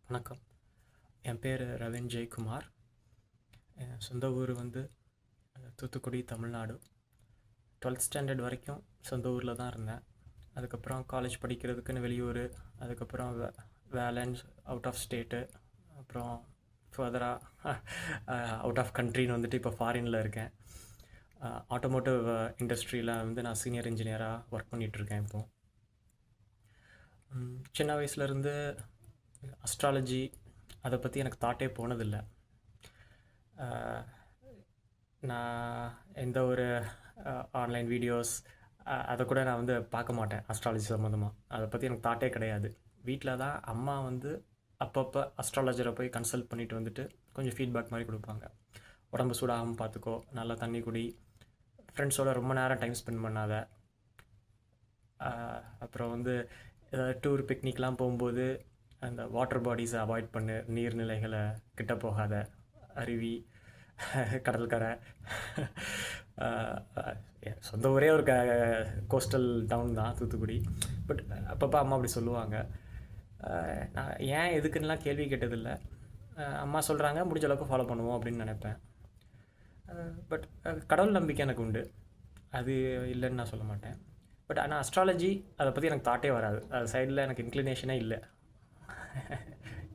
வணக்கம். என் பேர் ரவீன் ஜெயக்குமார். என் சொந்த ஊர் வந்து தூத்துக்குடி, தமிழ்நாடு. 12th ஸ்டாண்டர்ட் வரைக்கும் சொந்த ஊரில் தான் இருந்தேன். அதுக்கப்புறம் காலேஜ் படிக்கிறதுக்குன்னு வெளியூர், அதுக்கப்புறம் வேலைன்னு அவுட் ஆஃப் ஸ்டேட்டு, அப்புறம் ஃபர்தராக அவுட் ஆஃப் கண்ட்ரின்னு வந்துட்டு இப்போ ஃபாரினில் இருக்கேன். ஆட்டோமோட்டிவ் இண்டஸ்ட்ரியில் வந்து நான் சீனியர் இன்ஜினியராக ஒர்க் பண்ணிகிட்ருக்கேன் இப்போது. சின்ன வயசுலேருந்து அஸ்ட்ராலஜி அதை பற்றி எனக்கு தாட்டே போனதில்லை. நான் எந்த ஒரு ஆன்லைன் வீடியோஸ் அதை கூட நான் வந்து பார்க்க மாட்டேன். அஸ்ட்ராலஜி சம்மந்தமாக அதை பற்றி எனக்கு தாட்டே கிடையாது. வீட்டில் தான் அம்மா வந்து அப்பப்போ அஸ்ட்ராலஜரை போய் கன்சல்ட் பண்ணிட்டு வந்துட்டு கொஞ்சம் ஃபீட்பேக் மாதிரி கொடுப்பாங்க. உடம்பு சூடாகாமல் பார்த்துக்கோ, நல்லா தண்ணி குடி, ஃப்ரெண்ட்ஸோட ரொம்ப நேரம் டைம் ஸ்பெண்ட் பண்ணாத, அப்புறம் வந்து ஏதாவது டூர் பிக்னிக்லாம் போகும்போது அந்த வாட்டர் பாடிஸை அவாய்ட் பண்ணு, நீர்நிலைகளை கிட்ட போகாத, அருவி, கடற்கரை. சொந்த ஊரே ஒரு கோஸ்டல் டவுன் தான் தூத்துக்குடி. பட் அப்பப்போ அம்மா அப்படி சொல்லுவாங்க. நான் ஏன் எதுக்குன்னெலாம் கேள்வி கேட்டதில்லை. அம்மா சொல்கிறாங்க, முடிஞ்ச அளவுக்கு ஃபாலோ பண்ணுவோம் அப்படின்னு நினைப்பேன். பட் கடவுள் நம்பிக்கை எனக்கு உண்டு, அது இல்லைன்னு நான் சொல்ல மாட்டேன். பட் ஆனால் அஸ்ட்ராலஜி அதை பற்றி எனக்கு தாட்டே வராது. அது சைடில் எனக்கு இன்க்ளினேஷனே இல்லை.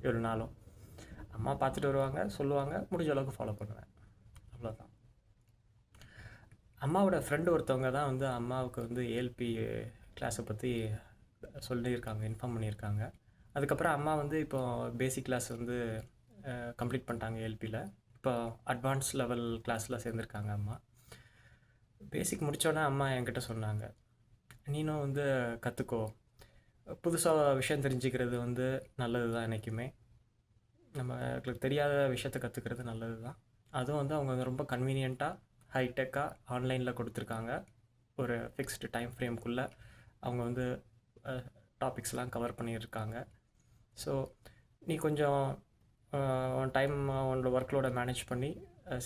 ஒரு நாளும் அம்மா பார்த்துட்டு வருவாங்க, சொல்லுவாங்க, முடிஞ்ச அளவுக்கு ஃபாலோ பண்ணுவேன், அவ்வளோதான். அம்மாவோட ஃப்ரெண்டு ஒருத்தவங்க தான் வந்து அம்மாவுக்கு வந்து ஏஎல்பி கிளாஸை பற்றி சொல்லியிருக்காங்க, இன்ஃபார்ம் பண்ணியிருக்காங்க. அதுக்கப்புறம் அம்மா வந்து இப்போ பேசிக் கிளாஸ் வந்து கம்ப்ளீட் பண்ணிட்டாங்க ஏஎல்பியில். இப்போ அட்வான்ஸ் லெவல் கிளாஸில் சேர்ந்துருக்காங்க அம்மா. பேசிக் முடித்தோன்னே அம்மா என்கிட்ட சொன்னாங்க, நீனும் வந்து கற்றுக்கோ, புதுசாக விஷயம் தெரிஞ்சுக்கிறது வந்து நல்லது தான். என்றைக்குமே நம்மளுக்கு தெரியாத விஷயத்தை கற்றுக்கிறது நல்லது தான். அதுவும் வந்து அவங்க ரொம்ப கன்வீனியண்ட்டாக ஹைடெக்காக ஆன்லைனில் கொடுத்துருக்காங்க. ஒரு ஃபிக்ஸ்டு டைம் ஃப்ரேம்குள்ளே அவங்க வந்து டாபிக்ஸ்லாம் கவர் பண்ணியிருக்காங்க. ஸோ நீ கொஞ்சம் உன் டைம் உன்னோட ஒர்க்லோட மேனேஜ் பண்ணி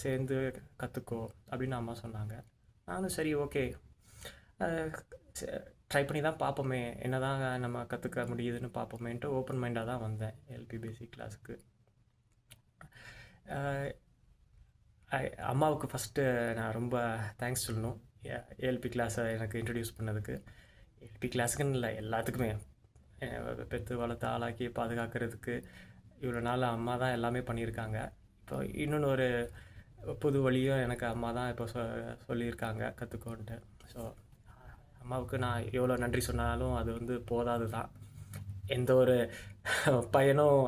சேர்ந்து கற்றுக்கோ அப்படின்னு அம்மா சொன்னாங்க. நானும் சரி, ஓகே, ட்ரை பண்ணி தான் பார்ப்போமே, என்ன தான் நம்ம கற்றுக்க முடியுதுன்னு பார்ப்போமேன்ட்டு ஓப்பன் மைண்டாக தான் வந்தேன் எல்பி பேசிக் கிளாஸுக்கு. அம்மாவுக்கு ஃபஸ்ட்டு நான் ரொம்ப தேங்க்ஸ் சொல்லணும், ஏஎல்பி கிளாஸை எனக்கு இன்ட்ரடியூஸ் பண்ணதுக்கு. ஏஎல்பி கிளாஸுக்குன்னு இல்லை, எல்லாத்துக்குமே பெற்று வளர்த்து ஆளாக்கி பாதுகாக்கிறதுக்கு இவ்வளோ நாள் அம்மா தான் எல்லாமே பண்ணியிருக்காங்க. இப்போ இன்னொன்று ஒரு புது வழியும் எனக்கு அம்மா தான் இப்போ சொல்லியிருக்காங்க, கற்றுக்கோன்ட்டு. ஸோ அம்மாவுக்கு நான் எவ்வளோ நன்றி சொன்னாலும் அது வந்து போதாது தான். எந்த ஒரு பையனும்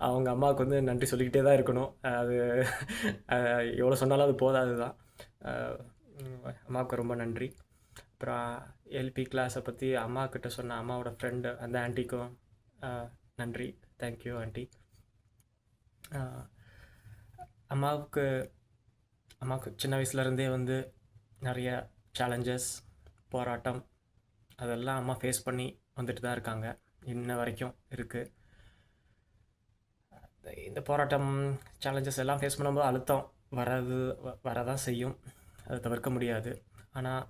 அவங்க அம்மாவுக்கு வந்து நன்றி சொல்லிக்கிட்டே தான் இருக்கணும். அது எவ்வளோ சொன்னாலும் அது போதாது தான். அம்மாவுக்கு ரொம்ப நன்றி. அப்புறம் எல்பி கிளாஸை பற்றி அம்மாக்கிட்ட சொன்ன அம்மாவோட ஃப்ரெண்டு அந்த ஆண்டிக்கும் நன்றி. Thank you aunty. அம்மாவுக்கு சின்ன வயசுலேருந்தே வந்து நிறைய சேலஞ்சஸ், போராட்டம், அதெல்லாம் அம்மா ஃபேஸ் பண்ணி வந்துட்டு தான் இருக்காங்க, இன்ன வரைக்கும் இருக்குது. இந்த போராட்டம், சேலஞ்சஸ் எல்லாம் ஃபேஸ் பண்ணும்போது அழுத்தம் வரதான் செய்யும், அதை தவிர்க்க முடியாது. ஆனால்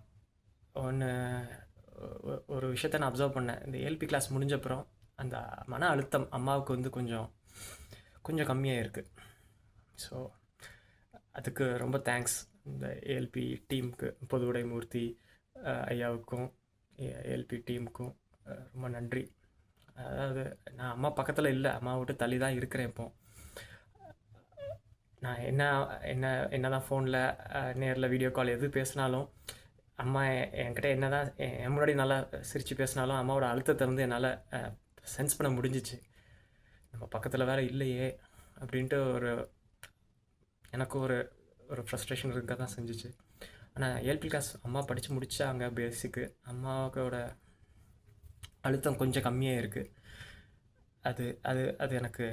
ஒரு விஷயத்தை நான் அப்சர்வ் பண்ணேன், இந்த ஏஎல்பி கிளாஸ் முடிஞ்சப்புறம் அந்த மன அழுத்தம் அம்மாவுக்கு வந்து கொஞ்சம் கம்மியாக இருக்குது. ஸோ அதுக்கு ரொம்ப தேங்க்ஸ் இந்த ஏஎல்பி டீமுக்கு, பொதுவுடை மூர்த்தி ஐயாவுக்கும் ஏஎல்பி டீமுக்கும் ரொம்ப நன்றி. அதாவது நான் அம்மா பக்கத்தில் இல்லை, அம்மாவை விட்டு தள்ளி தான் இருக்கிறேன். இப்போ நான் என்ன தான் ஃபோனில் நேரில் வீடியோ கால் எது பேசினாலும், அம்மா என்கிட்ட என்ன தான் என் முன்னாடி நல்லா சிரித்து பேசினாலும் அம்மாவோட அழுத்தத்தை வந்து என்னால் சென்ஸ் பண்ண முடிஞ்சிச்சு. நம்ம பக்கத்தில் வேறு இல்லையே அப்படின்ட்டு எனக்கு ஒரு ஃப்ரஸ்ட்ரேஷன் இருக்க தான் செஞ்சிச்சு. ஆனால் ஏஎல்பி கிளாஸ் அம்மா படித்து முடித்தாங்க பேசிக்கு, அம்மாவோட அழுத்தம் கொஞ்சம் கம்மியாக இருக்குது. அது அது அது எனக்கு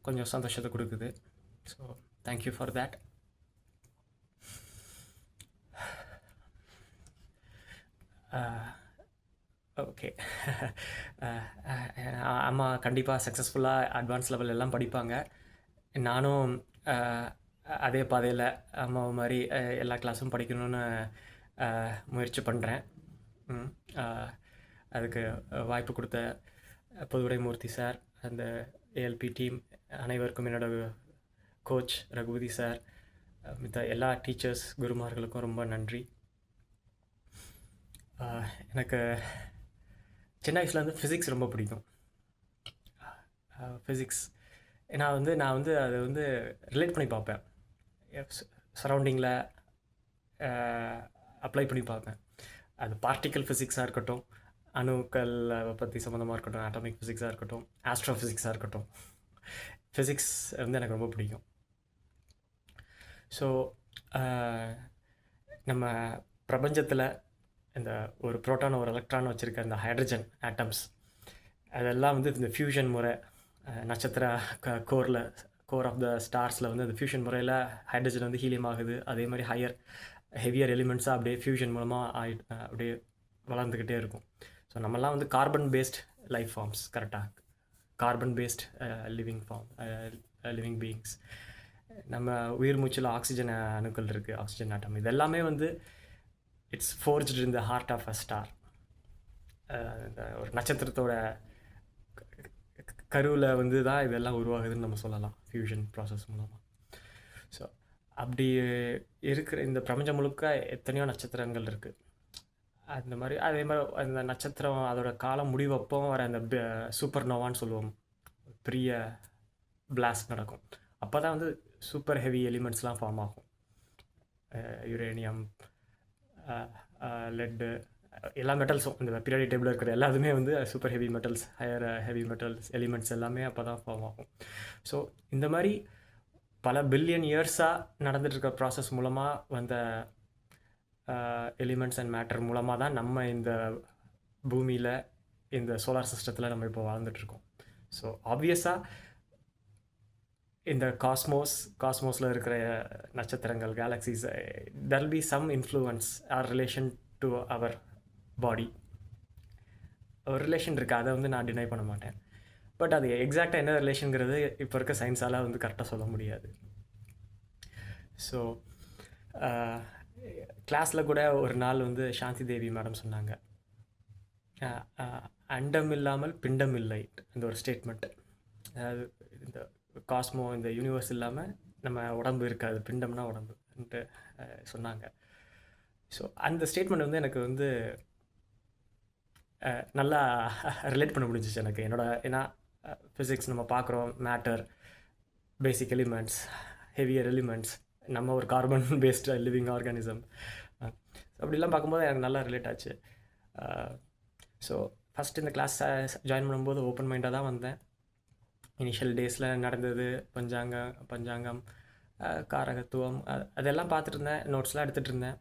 கொஞ்சம் சந்தோஷத்தை கொடுக்குது. So thank you for that. Okay, அம்மா கண்டிப்பாக சக்ஸஸ்ஃபுல்லாக அட்வான்ஸ் லெவல் எல்லாம் படிப்பாங்க. நானும் அதே பாதையில் அம்மா மாதிரி எல்லா கிளாஸும் படிக்கணும்னு முயற்சி பண்ணுறேன். அதுக்கு வாய்ப்பு கொடுத்த பொதுவுடை மூர்த்தி சார், அந்த ஏஎல்பி டீம் அனைவருக்கும் என்னோட கோச் ரகுபதி சார், மித்த எல்லா டீச்சர்ஸ் குருமார்களுக்கும் ரொம்ப நன்றி. எனக்கு சின்ன வயசுலேருந்து ஃபிசிக்ஸ் ரொம்ப பிடிக்கும். ஃபிசிக்ஸ் நான் வந்து அதை வந்து ரிலேட் பண்ணி பார்ப்பேன், சரௌண்டிங்கில் அப்ளை பண்ணி பார்ப்பேன். அது பார்ட்டிக்கல் ஃபிசிக்ஸாக இருக்கட்டும், அணுக்கள் பற்றி சம்மந்தமாக இருக்கட்டும், ஆட்டமிக் ஃபிசிக்ஸாக இருக்கட்டும், ஆஸ்ட்ரோ ஃபிசிக்ஸாக இருக்கட்டும், ஃபிசிக்ஸ் வந்து எனக்கு ரொம்ப பிடிக்கும். ஸோ நம்ம பிரபஞ்சத்தில் இந்த ஒரு புரோட்டான் ஒரு எலக்ட்ரான் வச்சுருக்க இந்த ஹைட்ரஜன் ஆட்டம்ஸ் அதெல்லாம் வந்து இந்த ஃபியூஷன் முறை, நட்சத்திர கோர் ஆஃப் த ஸ்டார்ஸில் வந்து அந்த ஃபியூஷன் முறையில் ஹைட்ரஜன் வந்து ஹீலியம் ஆகுது. அதே மாதிரி ஹெவியர் எலிமெண்ட்ஸாக அப்படியே ஃபியூஷன் மூலமாக அப்படியே வளர்ந்துக்கிட்டே இருக்கும். ஸோ நம்மலாம் வந்து கார்பன் பேஸ்ட் லைஃப் ஃபார்ம்ஸ், கரெக்டாக கார்பன் பேஸ்ட் லிவிங் பீயிங்ஸ். நம்ம உயிர் மூச்சில் ஆக்சிஜன் அணுக்கள் இருக்குது, ஆக்சிஜன் ஆட்டம். இது எல்லாமே வந்து it's forged in the heart of a star. இந்த ஒரு நட்சத்திரத்தோட கருவில் வந்து தான் இதெல்லாம் உருவாகுதுன்னு நம்ம சொல்லலாம், ஃபியூஷன் ப்ராசஸ் மூலமாக. ஸோ அப்படி இருக்கிற இந்த பிரபஞ்சம் முழுக்க எத்தனையோ நட்சத்திரங்கள் இருக்குது. அந்த மாதிரி அதே மாதிரி அந்த நட்சத்திரம் அதோட காலம் முடிவப்போ வர அந்த சூப்பர் நோவான்னு சொல்லுவோம், பெரிய பிளாஸ்ட் நடக்கும். அப்போ தான் வந்து சூப்பர் ஹெவி எலிமெண்ட்ஸ்லாம் ஃபார்ம் ஆகும். யுரேனியம், லெட்டு, எல்லா மெட்டல்ஸும் இந்த பீரியாடிக் டேபிளில் இருக்கிற எல்லாத்துமே வந்து super heavy metals, higher heavy metals elements எல்லாமே அப்போ தான் ஃபார்ம் ஆகும். ஸோ இந்த மாதிரி பல பில்லியன் இயர்ஸாக நடந்துகிட்ருக்க ப்ராசஸ் மூலமாக வந்த எலிமெண்ட்ஸ் அண்ட் மேட்டர் மூலமாக தான் நம்ம இந்த பூமியில் இந்த சோலார் சிஸ்டத்தில் நம்ம இப்போ வாழ்ந்துட்டுருக்கோம். ஸோ ஆப்வியஸாக இந்த காஸ்மோஸில் இருக்கிற நட்சத்திரங்கள், galaxies, there will be some influence or relation to our body. ஒரு ரிலேஷன் இருக்குது, அதை வந்து நான் டினை பண்ண மாட்டேன். பட் அது எக்ஸாக்டாக என்ன ரிலேஷனுங்கிறது இப்போ இருக்க சயின்ஸால் வந்து கரெக்டாக சொல்ல முடியாது. ஸோ கிளாஸில் கூட ஒரு நாள் வந்து சாந்தி தேவி மேடம் சொன்னாங்க, அண்டம் இல்லாமல் பிண்டம் இல்லை, இந்த ஒரு ஸ்டேட்மெண்ட்டு. அதாவது இந்த காஸ்மோ, இந்த யூனிவர்ஸ் இல்லாமல் நம்ம உடம்பு இருக்காது, பிண்டம்னா உடம்புன்ட்டு சொன்னாங்க. ஸோ அந்த ஸ்டேட்மெண்ட் வந்து எனக்கு வந்து நல்லா ரிலேட் பண்ண முடிஞ்சிச்சு எனக்கு. ஏன்னா ஃபிசிக்ஸ் நம்ம பார்க்குறோம், மேட்டர், பேசிக் எலிமெண்ட்ஸ், ஹெவியர் எலிமெண்ட்ஸ், நம்ம ஒரு கார்பன் பேஸ்டு லிவிங் ஆர்கானிசம், அப்படிலாம் பார்க்கும்போது எனக்கு நல்லா ரிலேட் ஆச்சு. ஸோ ஃபஸ்ட்டு இந்த கிளாஸ் ஜாயின் பண்ணும்போது ஓப்பன் மைண்டாக தான் வந்தேன். இனிஷியல் டேஸில் நடந்தது பஞ்சாங்கம், காரகத்துவம், அதெல்லாம் பார்த்துட்டு இருந்தேன், நோட்ஸ்லாம் எடுத்துகிட்டு இருந்தேன்.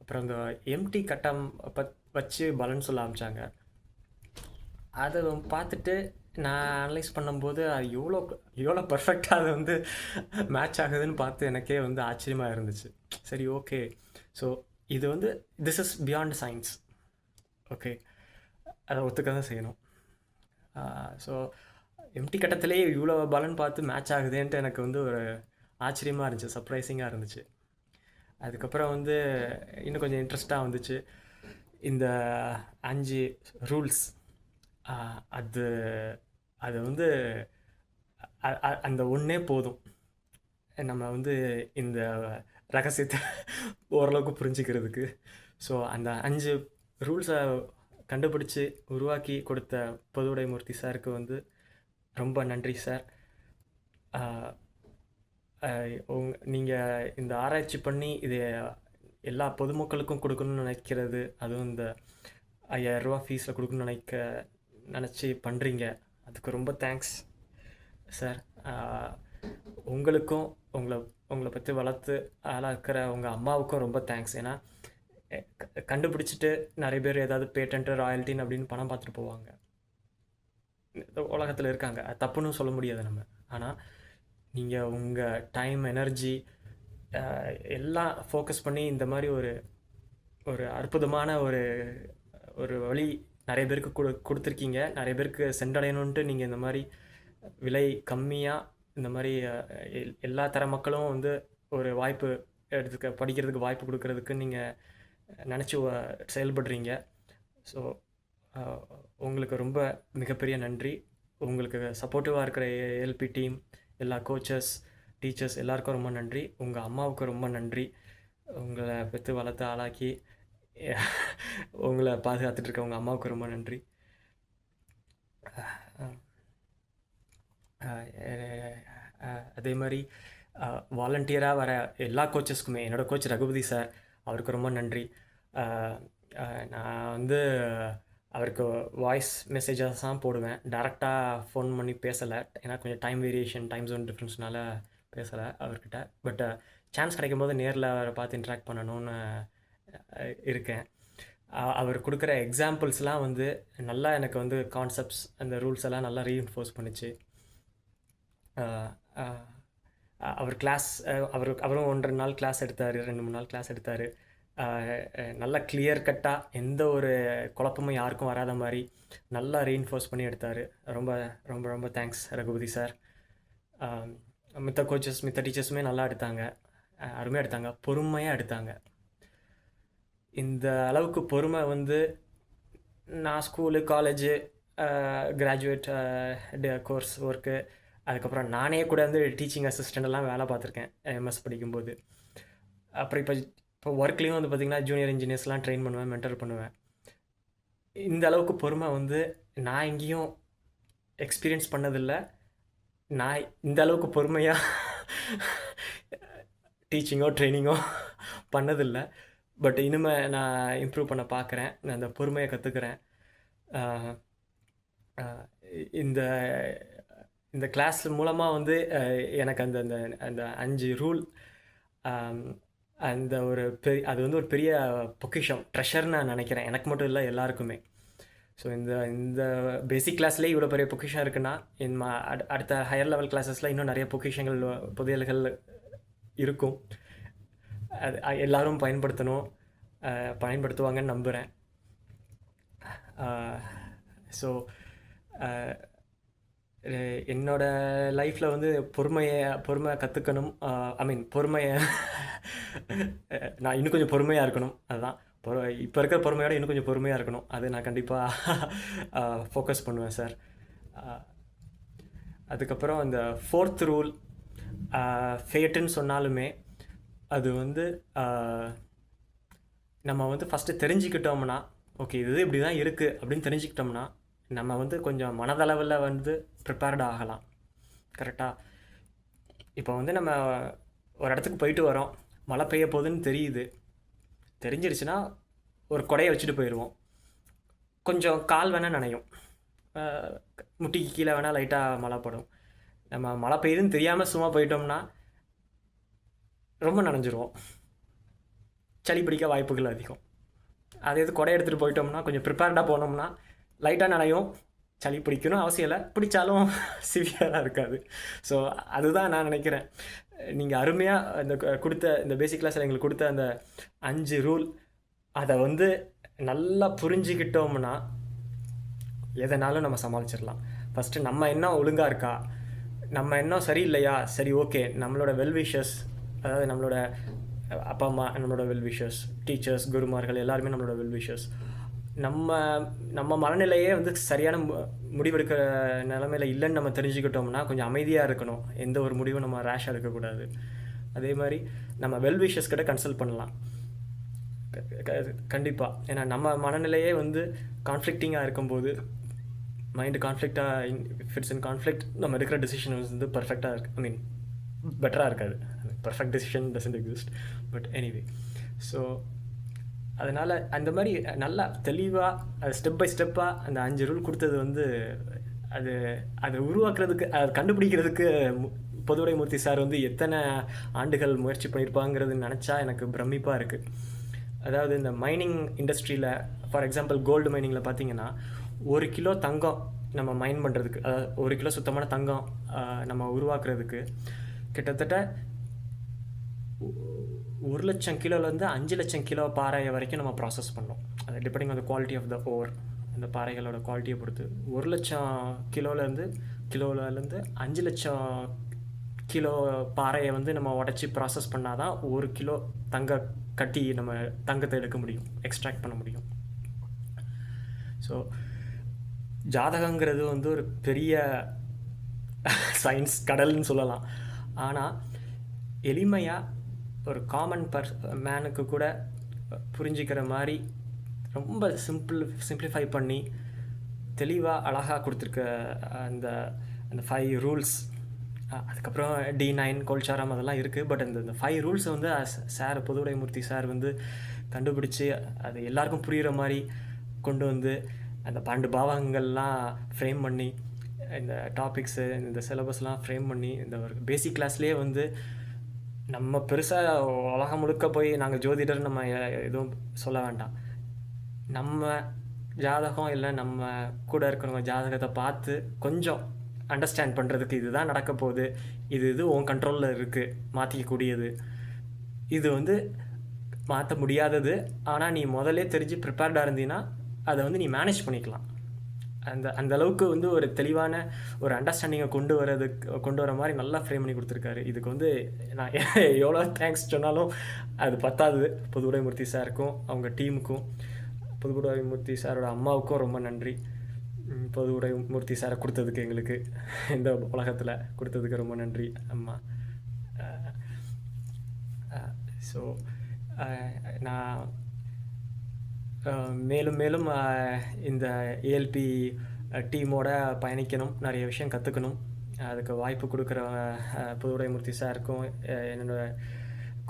அப்புறம் இந்த எம்டி கட்டம் வச்சு பலன் சொல்ல ஆரம்பித்தாங்க. அதை பார்த்துட்டு நான் அனலைஸ் பண்ணும்போது அது எவ்வளோ பர்ஃபெக்டாக அது வந்து மேட்ச் ஆகுதுன்னு பார்த்து எனக்கே வந்து ஆச்சரியமாக இருந்துச்சு. சரி, ஓகே, ஸோ இது வந்து this is beyond science, okay, அதை ஒத்துக்க தான் செய்யணும். ஸோ எம்டி கட்டத்திலே இவ்வளோ பலன் பார்த்து மேட்ச் ஆகுதுன்ட்டு எனக்கு வந்து ஒரு ஆச்சரியமாக இருந்துச்சு, சர்ப்ரைசிங்காக இருந்துச்சு. அதுக்கப்புறம் வந்து இன்னும் கொஞ்சம் இன்ட்ரெஸ்டாக வந்துச்சு. இந்த 5 ரூல்ஸ், அது வந்து அந்த ஒன்றே போதும் நம்ம வந்து இந்த ரகசியத்தை ஓரளவுக்கு புரிஞ்சுக்கிறதுக்கு. ஸோ அந்த 5 ரூல்ஸை கண்டுபிடிச்சி உருவாக்கி கொடுத்த பொதுவுடைமூர்த்தி சாருக்கு வந்து ரொம்ப நன்றி சார். நீங்கள் இந்த ஆராய்ச்சி பண்ணி இது எல்லா பொதுமக்களுக்கும் கொடுக்கணும்னு நினைக்கிறது, அதுவும் இந்த 5000 ரூபா ஃபீஸில் கொடுக்கணும்னு நினச்சி பண்ணுறீங்க, அதுக்கு ரொம்ப தேங்க்ஸ் சார். உங்களுக்கும் உங்களை பற்றி வளர்த்து ஆளாக்கிற உங்கள் அம்மாவுக்கும் ரொம்ப தேங்க்ஸ். ஏன்னா கண்டுபிடிச்சிட்டு நிறைய பேர் ஏதாவது பேட்டன்ட்டு, ராயல்ட்டின்னு அப்படின்னு பணம் பார்த்துட்டு போவாங்க, உலகத்தில் இருக்காங்க, அது தப்புன்னு சொல்ல முடியாது நம்ம. ஆனால் நீங்கள் உங்கள் டைம், எனர்ஜி எல்லாம் ஃபோக்கஸ் பண்ணி இந்த மாதிரி ஒரு அற்புதமான ஒரு வழி நிறைய பேருக்கு கொடுத்துருக்கீங்க. நிறைய பேருக்கு சென்றடையணுன்ட்டு நீங்கள் இந்த மாதிரி விலை கம்மியாக இந்த மாதிரி எல்லா தர மக்களும் வந்து ஒரு வாய்ப்பு படிக்கிறதுக்கு வாய்ப்பு கொடுக்கறதுக்கு நீங்கள் நினச்சி செயல்படுறீங்க. ஸோ உங்களுக்கு ரொம்ப மிகப்பெரிய நன்றி. உங்களுக்கு சப்போர்ட்டிவாக இருக்கிற ஏஎல்பி டீம், எல்லா கோச்சஸ், டீச்சர்ஸ் எல்லாருக்கும் ரொம்ப நன்றி. உங்கள் அம்மாவுக்கு ரொம்ப நன்றி. உங்களை பெற்று வளர்த்து ஆளாக்கி உங்களை பாதுகாத்துட்டு இருக்க உங்கள் அம்மாவுக்கு ரொம்ப நன்றி. அதே மாதிரி வாலண்டியராக வர எல்லா கோச்சஸ்க்குமே, என்னோடய கோச் ரகுபதி சார், அவருக்கு ரொம்ப நன்றி. நான் வந்து அவருக்கு வாய்ஸ் மெசேஜஸ் தான் போடுவேன், டேரெக்டாக ஃபோன் பண்ணி பேசலை. ஏன்னா கொஞ்சம் டைம் வேரியேஷன், டைம் ஜோன் டிஃப்ரென்ஸ்னால பேசலை அவர்கிட்ட. பட் சான்ஸ் கிடைக்கும் போது நேரில் அவரை பார்த்து இன்ட்ராக்ட் பண்ணணும்னு இருக்கேன். அவர் கொடுக்குற எக்ஸாம்பிள்ஸ்லாம் வந்து நல்லா எனக்கு வந்து கான்செப்ட்ஸ், அந்த ரூல்ஸ் எல்லாம் நல்லா ரீஇன்ஃபோர்ஸ் பண்ணிச்சு. அவர் கிளாஸ் அவரும் 1-2 நாள் கிளாஸ் எடுத்தார், 2-3 நாள் கிளாஸ் எடுத்தார். நல்லா கிளியர் கட்டாக எந்த ஒரு குழப்பமும் யாருக்கும் வராத மாதிரி நல்லா ரீஇன்ஃபோர்ஸ் பண்ணி எடுத்தார். ரொம்ப ரொம்ப ரொம்ப தேங்க்ஸ் ரகுபதி சார். மித்த கோச்சஸ், மித்த டீச்சர்ஸுமே நல்லா எடுத்தாங்க, அருமையாக எடுத்தாங்க, பொறுமையாக எடுத்தாங்க. இந்த அளவுக்கு பொறுமை வந்து நான் school, college, graduate course work, அதுக்கப்புறம் நானே கூட வந்து டீச்சிங் அசிஸ்டண்ட்டெல்லாம் வேலை பார்த்துருக்கேன் எம்எஸ் படிக்கும்போது. அப்புறம் இப்போ ஒர்க்லேயும் வந்து பார்த்திங்கன்னா ஜூனியர் இன்ஜினியர்ஸ்லாம் ட்ரெயின் பண்ணுவேன், மென்டர் பண்ணுவேன். இந்த அளவுக்கு பொறுமை வந்து நான் எங்கேயும் எக்ஸ்பீரியன்ஸ் பண்ணதில்லை. நான் இந்த அளவுக்கு பொறுமையாக டீச்சிங்கோ ட்ரைனிங்கோ பண்ணதில்லை. பட் இனிமேல் நான் இம்ப்ரூவ் பண்ண பார்க்குறேன், நான் அந்த பொறுமையை கற்றுக்கிறேன். இந்த இந்த கிளாஸ் மூலமாக வந்து எனக்கு அந்த அந்த அந்த 5 ரூல், அந்த ஒரு அது வந்து ஒரு பெரிய பொக்கிஷம், ட்ரெஷர்னு நான் நினைக்கிறேன், எனக்கு மட்டும் இல்லை எல்லாருக்குமே. ஸோ இந்த இந்த பேசிக் கிளாஸ்லேயே இவ்வளோ பெரிய பொக்கிஷம் இருக்குன்னா, அடுத்த ஹையர் லெவல் கிளாஸஸில் இன்னும் நிறைய பொக்கிஷங்கள், புதையல்கள் இருக்கும். அது எல்லோரும் பயன்படுத்துவாங்கன்னு நம்புகிறேன். ஸோ என்னோடய லைஃப்பில் வந்து பொறுமை கற்றுக்கணும். பொறுமையை நான் இன்னும் கொஞ்சம் பொறுமையாக இருக்கணும். அதுதான் இப்போ இருக்கிற பொறுமையோட இன்னும் கொஞ்சம் பொறுமையாக இருக்கணும். அது நான் கண்டிப்பாக ஃபோக்கஸ் பண்ணுவேன் சார். அதுக்கப்புறம் இந்த 4th ரூல், ஃபேட்டுன்னு சொன்னாலுமே அது வந்து நம்ம வந்து ஃபஸ்ட்டு தெரிஞ்சுக்கிட்டோம்னா, ஓகே இது இப்படி தான் இருக்குது அப்படின்னு தெரிஞ்சுக்கிட்டோம்னா, நம்ம வந்து கொஞ்சம் மனதளவில் வந்து ப்ரிப்பேர்டு ஆகலாம். கரெக்டாக? இப்போ வந்து நம்ம ஒரு இடத்துக்கு போயிட்டு வரோம், மழை பெய்ய போகுதுன்னு தெரிஞ்சிருச்சுன்னா ஒரு கொடையை வச்சுட்டு போயிடுவோம். கொஞ்சம் கால் வேணால் நனையும், முட்டிக்கு கீழே வேணால் லைட்டாக மழை படும். நம்ம மழை பெய்யுதுன்னு தெரியாமல் சும்மா போயிட்டோம்னா ரொம்ப நனைஞ்சிருவோம், சளி பிடிக்க வாய்ப்புகள் அதிகம். அதே இது கொடை எடுத்துகிட்டு போயிட்டோம்னா, கொஞ்சம் ப்ரிப்பேர்டாக போனோம்னா லைட்டாக நனையும், சளி பிடிக்கணும் அவசியம் இல்லை, பிடிச்சாலும் சிவியராக இருக்காது. ஸோ அதுதான் நான் நினைக்கிறேன். நீங்கள் அருமையாக இந்த பேசிக் கிளாஸில் எங்களுக்கு கொடுத்த அந்த 5 ரூல், அதை வந்து நல்லா புரிஞ்சுக்கிட்டோம்னா எதனாலும் நம்ம சமாளிச்சிடலாம். ஃபஸ்ட்டு நம்ம என்ன ஒழுங்காக இருக்கா, நம்ம என்ன சரியில்லையா, சரி ஓகே, நம்மளோட வெல்விஷர்ஸ், அதாவது நம்மளோட அப்பா அம்மா, நம்மளோட வெல்விஷர்ஸ், டீச்சர்ஸ், குருமார்கள் எல்லாருமே நம்மளோட வெல்விஷர்ஸ். நம்ம மனநிலையே வந்து சரியான முடிவெடுக்கிற நிலமையில் இல்லைன்னு நம்ம தெரிஞ்சுக்கிட்டோம்னா கொஞ்சம் அமைதியாக இருக்கணும், எந்த ஒரு முடிவும் நம்ம ரேஷாக இருக்கக்கூடாது. அதே மாதிரி நம்ம வெல்விஷர்ஸ் கிட்ட கன்சல்ட் பண்ணலாம் கண்டிப்பாக. ஏன்னா நம்ம மனநிலையே வந்து கான்ஃப்ளிக்டிங்காக இருக்கும்போது, மைண்டு கான்ஃப்ளிக்டாக, இட்ஸ் இன் கான்ஃப்ளிக்ட், நம்ம எடுக்கிற டிசிஷன் வந்து பர்ஃபெக்டாக இருக்கு, பெட்டராக இருக்காது. Perfect decision doesn't exist, but anyway. So அதனால் அந்த மாதிரி நல்லா தெளிவாக அது ஸ்டெப் பை ஸ்டெப்பாக அந்த 5 ரூல் கொடுத்தது வந்து அது உருவாக்குறதுக்கு, அதை கண்டுபிடிக்கிறதுக்கு பொதுவுடைமூர்த்தி சார் வந்து எத்தனை ஆண்டுகள் முயற்சி பண்ணியிருப்பாங்கிறது நினச்சா எனக்கு பிரமிப்பாக இருக்குது. அதாவது இந்த மைனிங் இண்டஸ்ட்ரியில், ஃபார் எக்ஸாம்பிள் கோல்டு மைனிங்கில் பார்த்திங்கன்னா, 1 கிலோ தங்கம் நம்ம மைன் பண்ணுறதுக்கு, அதாவது 1 கிலோ சுத்தமான தங்கம் நம்ம உருவாக்குறதுக்கு கிட்டத்தட்ட 1,00,000 கிலோலேருந்து 5,00,000 கிலோ பாறையை வரைக்கும் நம்ம ப்ராசஸ் பண்ணோம். அது depending on the quality of the ore, அந்த பாறைகளோட குவாலிட்டியை பொறுத்து 1,00,000 கிலோலேருந்து 5,00,000 கிலோ பாறையை வந்து நம்ம உடச்சி ப்ராசஸ் பண்ணால் தான் 1 கிலோ கட்டி நம்ம தங்கத்தை எடுக்க முடியும், எக்ஸ்ட்ராக்ட் பண்ண முடியும். ஸோ ஜாதகங்கிறது வந்து ஒரு பெரிய சயின்ஸ் கடல்னு சொல்லலாம். ஆனால் எளிமையாக ஒரு காமன் மேனுக்கு கூட புரிஞ்சிக்கிற மாதிரி ரொம்ப சிம்பிளிஃபை பண்ணி தெளிவாக அழகாக கொடுத்துருக்க அந்த அந்த 5 ரூல்ஸ். அதுக்கப்புறம் D9 கோல்சாரம் அதெல்லாம் இருக்குது. பட் இந்த 5 ரூல்ஸை வந்து சார் பொதுவுடைமூர்த்தி சார் வந்து கண்டுபிடிச்சி அது எல்லாருக்கும் புரிகிற மாதிரி கொண்டு வந்து அந்த 12 பாவங்கள்லாம் ஃப்ரேம் பண்ணி இந்த டாபிக்ஸு இந்த சிலபஸ்லாம் ஃப்ரேம் பண்ணி இந்த ஒரு பேசிக் கிளாஸ்லேயே வந்து நம்ம பெருசாக உலகம் முழுக்க போய் நாங்கள் ஜோதிடர் நம்ம எதுவும் சொல்ல வேண்டாம். நம்ம ஜாதகம் இல்லை நம்ம கூட இருக்கிறவங்க ஜாதகத்தை பார்த்து கொஞ்சம் அண்டர்ஸ்டாண்ட் பண்ணுறதுக்கு இதுதான் நடக்க போகுது, இது உன் கண்ட்ரோலில் இருக்குது, மாற்றிக்கக்கூடியது, இது வந்து மாற்ற முடியாதது, ஆனால் நீ முதல்ல தெரிஞ்சு ப்ரிப்பேர்டாக இருந்தீங்கன்னா அதை வந்து நீ மேனேஜ் பண்ணிக்கலாம். அந்த அளவுக்கு வந்து ஒரு தெளிவான ஒரு அண்டர்ஸ்டாண்டிங்கை கொண்டு வர மாதிரி நல்லா ஃப்ரேம் பண்ணி கொடுத்துருக்காரு. இதுக்கு வந்து நான் எவ்வளோ தேங்க்ஸ் சொன்னாலும் அது பத்தாது. பொதுவுடைமூர்த்தி சாருக்கும் அவங்க டீமுக்கும், பொதுவுடைமூர்த்தி சாரோட அம்மாவுக்கும் ரொம்ப நன்றி. பொதுவுடைமூர்த்தி சாரை கொடுத்ததுக்கு, எங்களுக்கு இந்த உலகத்தில் கொடுத்ததுக்கு ரொம்ப நன்றி அம்மா. ஸோ நான் மேலும் மேலும் இந்த ஏஎல்பி டீமோட பயணிக்கணும், நிறைய விஷயம் கற்றுக்கணும். அதுக்கு வாய்ப்பு கொடுக்குற பொதுவுடைமூர்த்தி சாருக்கும் என்னோடய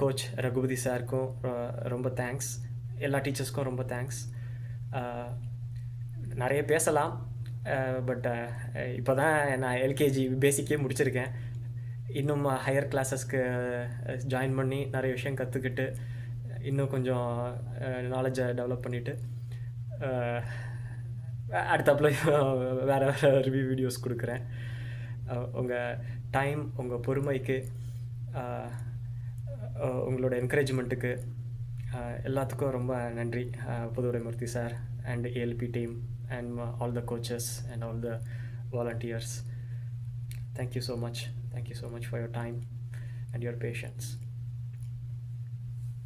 கோச் ரகுபதி சாருக்கும் ரொம்ப தேங்க்ஸ். எல்லா டீச்சர்ஸ்க்கும் ரொம்ப தேங்க்ஸ். நிறைய பேசலாம், பட் இப்போ தான் நான் எல்கேஜி பேசிக்கே முடிச்சிருக்கேன். இன்னும் ஹையர் கிளாஸஸ்க்கு ஜாயின் பண்ணி நிறைய விஷயம் கற்றுக்கிட்டு இன்னும் கொஞ்சம் நாலேஜை டெவலப் பண்ணிவிட்டு அடுத்தப்பில் வேறு ரிவ்யூ வீடியோஸ் கொடுக்குறேன். உங்கள் டைம், உங்கள் பொறுமைக்கு, உங்களோட என்கரேஜ்மெண்ட்டுக்கு எல்லாத்துக்கும் ரொம்ப நன்றி. Pothuvudaimoorthy sir and ALP team and all the coaches and all the volunteers. Thank you so much for your time and your patience.